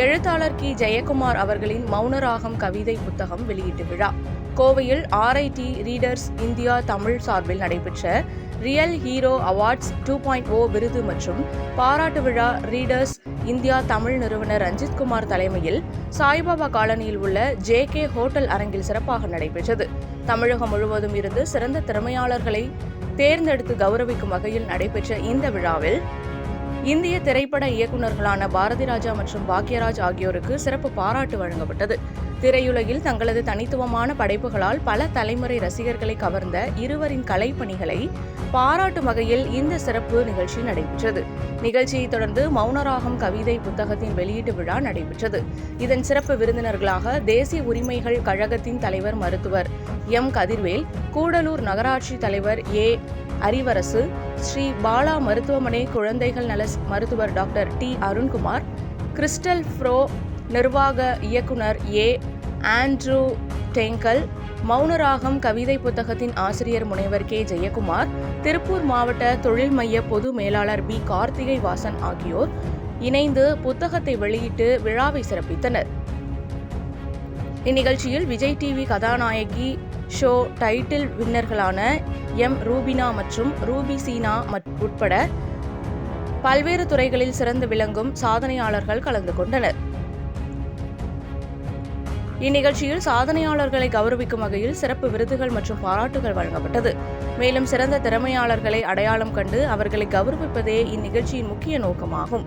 எழுத்தாளர் கி. ஜெயக்குமார் அவர்களின் மௌனராகம் கவிதை புத்தகம் வெளியீட்டு விழா கோவையில் RIT ரீடர்ஸ் இந்தியா தமிழ் சார்பில் நடைபெற்ற ரியல் ஹீரோ அவார்ட்ஸ் 2.0 விருது மற்றும் பாராட்டு விழா ரீடர்ஸ் இந்தியா தமிழ் நிறுவனர் ரஞ்சித்குமார் தலைமையில் சாய்பாபா காலனியில் உள்ள JK ஹோட்டல் அரங்கில் சிறப்பாக நடைபெற்றது. தமிழகம் முழுவதும் இருந்து சிறந்த திறமையாளர்களை தேர்ந்தெடுத்து கௌரவிக்கும் வகையில் நடைபெற்ற இந்த விழாவில் இந்திய திரைப்பட இயக்குநர்களான பாரதி ராஜா மற்றும் பாக்யராஜ் ஆகியோருக்கு சிறப்பு பாராட்டு வழங்கப்பட்டது. திரையுலகில் தங்களது தனித்துவமான படைப்புகளால் பல தலைமுறை ரசிகர்களை கவர்ந்த இருவரின் கலைப்பணிகளை பாராட்டும் வகையில் இந்த சிறப்பு நிகழ்ச்சி நடைபெற்றது. நிகழ்ச்சியைத் தொடர்ந்து மௌனராகம் கவிதை புத்தகத்தின் வெளியீட்டு விழா நடைபெற்றது. இதன் சிறப்பு விருந்தினர்களாக தேசிய உரிமைகள் கழகத்தின் தலைவர் மருத்துவர் M. கதிர்வேல், கூடலூர் நகராட்சி தலைவர் A. அரிவரசு, ஸ்ரீ பாலா மருத்துவமனை குழந்தைகள் நல மருத்துவர் டாக்டர் T. அருண்குமார், கிறிஸ்டல் ஃப்ரோ நிர்வாக இயக்குனர் A. ஆண்ட்ரூ டெங்கல், மௌனராகம் கவிதை புத்தகத்தின் ஆசிரியர் முனைவர் K. ஜெயக்குமார், திருப்பூர் மாவட்ட தொழில் மைய பொது மேலாளர் B. கார்த்திகை வாசன் ஆகியோர் இணைந்து புத்தகத்தை வெளியிட்டு விழாவை சிறப்பித்தனர். இந்நிகழ்ச்சியில் விஜய் TV கதாநாயகி ஷோ டைட்டில் வின்னர்களான M. ரூபினா மற்றும் ரூபி சீனா உட்பட பல்வேறு துறைகளில் சிறந்து விளங்கும் சாதனையாளர்கள் கலந்து கொண்டனர். இந்நிகழ்ச்சியில் சாதனையாளர்களை கௌரவிக்கும் வகையில் சிறப்பு விருதுகள் மற்றும் பாராட்டுகள் வழங்கப்பட்டது. மேலும் சிறந்த திறமையாளர்களை அடையாளம் கண்டு அவர்களை கௌரவிப்பதே இந்நிகழ்ச்சியின் முக்கிய நோக்கமாகும்.